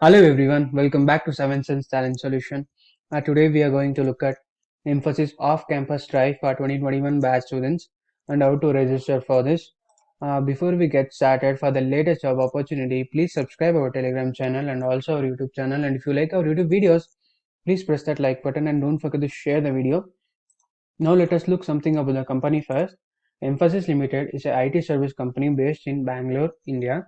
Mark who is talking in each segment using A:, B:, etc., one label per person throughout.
A: Hello everyone, welcome back to Seven Sense Talent Solution. Today we are going to look at Emphasis Off-Campus Drive for 2021 batch students and how to register for this. Before we get started, for the latest job opportunity, please subscribe our Telegram channel and also our YouTube channel. And if you like our YouTube videos, please press that like button and don't forget to share the video. Now let us look something about the company first. Emphasis Limited is a IT service company based in Bangalore, India.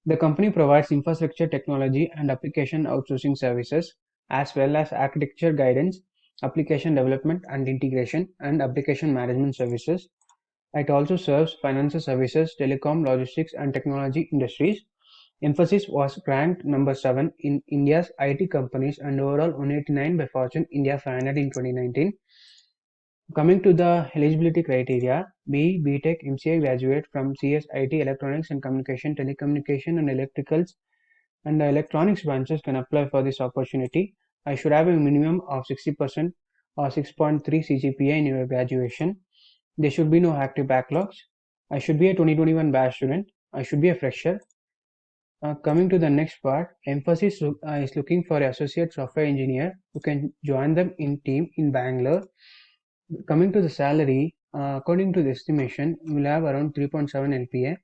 A: The company provides infrastructure technology and application outsourcing services, as well as architecture guidance, application development and integration, and application management services. It also serves financial services, telecom, logistics, and technology industries. Infosys was ranked number 7 in India's IT companies and overall 189 by Fortune India 500 in 2019. Coming to the eligibility criteria, B.Tech MCA graduate from CS IT Electronics and Communication, Telecommunication and Electricals and the electronics branches can apply for this opportunity. I should have a minimum of 60% or 6.3 CGPA in your graduation. There should be no active backlogs. I should be a 2021 batch student. I should be a fresher. Coming to the next part, Emphasis is looking for an associate software engineer who can join them in team in Bangalore. Coming to the salary, according to the estimation, you will have around 3.7 LPA.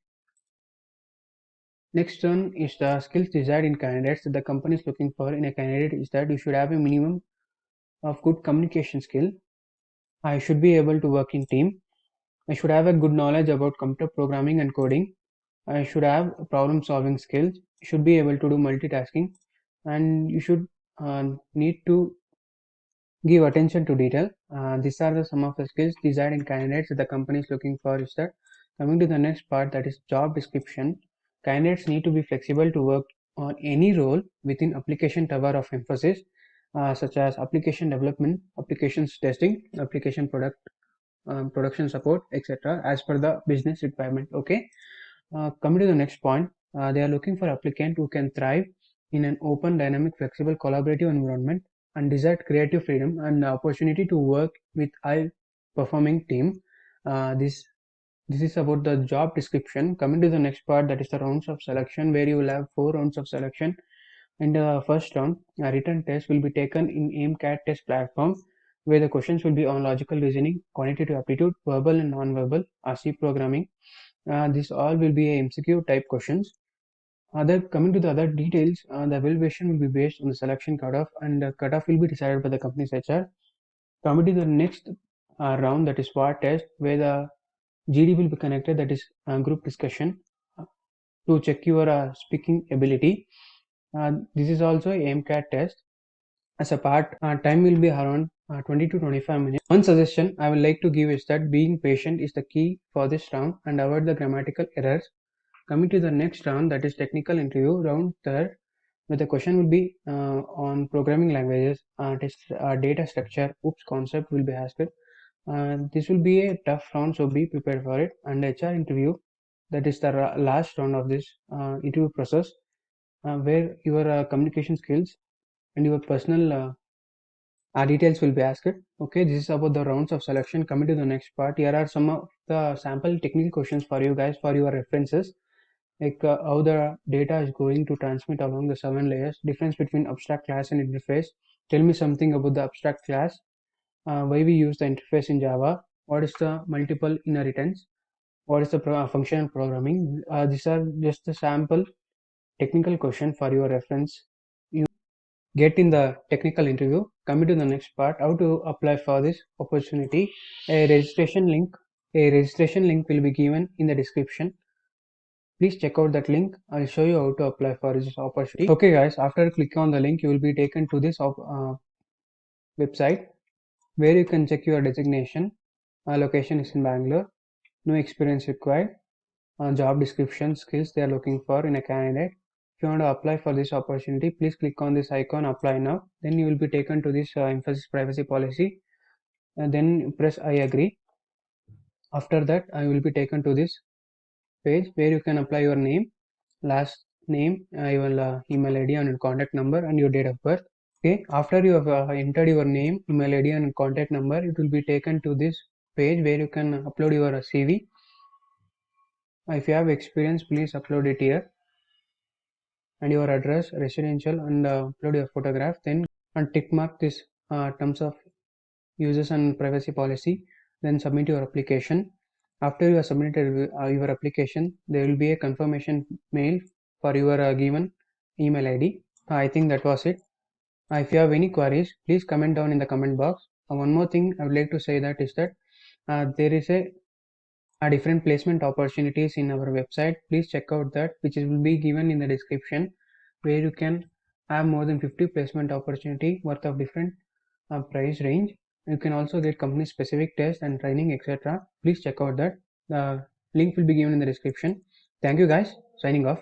A: Next one is the skills desired in candidates that the company is looking for in a candidate is that you should have a minimum of good communication skill. I should be able to work in team. I should have a good knowledge about computer programming and coding. I should have problem solving skills. You should be able to do multitasking, and you should need to give attention to detail. These are some of the skills desired in candidates that the company is looking for. Is that coming to the next part, that is job description. Candidates need to be flexible to work on any role within application tower of emphasis, such as application development, applications testing, application production support, etc. as per the business requirement. Okay. Coming to the next point, they are looking for applicant who can thrive in an open, dynamic, flexible, collaborative environment and desire creative freedom and the opportunity to work with high performing team. This is about the job description. Coming to the next part, that is the rounds of selection, where you will have 4 rounds of selection. In the first round, a written test will be taken in AIMCAT test platform, where the questions will be on logical reasoning, quantitative aptitude, verbal and non-verbal, RC programming. This all will be a MCQ type questions. Other coming to the other details, the evaluation will be based on the selection cutoff, and the cutoff will be decided by the company's HR. Coming to the next round, that is SWOT test, where the GD will be connected, that is group discussion, to check your speaking ability. This is also a MCAT test. As a part, time will be around 20 to 25 minutes. One suggestion I would like to give is that being patient is the key for this round and avoid the grammatical errors. Coming to the next round, that is technical interview, round third, where the question will be on programming languages, data structure, OOPS concept will be asked. This will be a tough round, so be prepared for it. And HR interview, that is the last round of this interview process, where your communication skills and your personal details will be asked. Okay, this is about the rounds of selection. Coming to the next part, here are some of the sample technical questions for you guys for your references, like how the data is going to transmit along the 7 layers, difference between abstract class and interface. Tell me something about the abstract class, why we use the interface in Java, what is the multiple inheritance, what is the functional programming. These are just the sample technical question for your reference. You get in the technical interview. Coming to the next part, how to apply for this opportunity. A registration link will be given in the description. Please check out that link. I'll show you how to apply for this opportunity. Okay guys, after click on the link, you will be taken to this website, where you can check your designation. Location is in Bangalore. No experience required. Job description, skills they are looking for in a candidate. If you want to apply for this opportunity, please click on this icon, apply now. Then you will be taken to this Emphasis privacy policy, and then press I agree. After that, I will be taken to this page, where you can apply your name, last name, your email ID and contact number, and your date of birth. Okay, after you have entered your name, email ID and contact number, it will be taken to this page, where you can upload your CV. If you have experience, please upload it here. and your address, residential, and upload your photograph. Then and tick mark this terms of users and privacy policy. Then submit your application. After you have submitted your application, there will be a confirmation mail for your given email ID. I think that was it. If you have any queries, please comment down in the comment box. One more thing I would like to say that is that there is a different placement opportunities in our website. Please check out that, which will be given in the description, where you can have more than 50 placement opportunity worth of different price range. You can also get company specific test and training, etc. Please check out that. The link will be given in the description. Thank you guys. Signing off.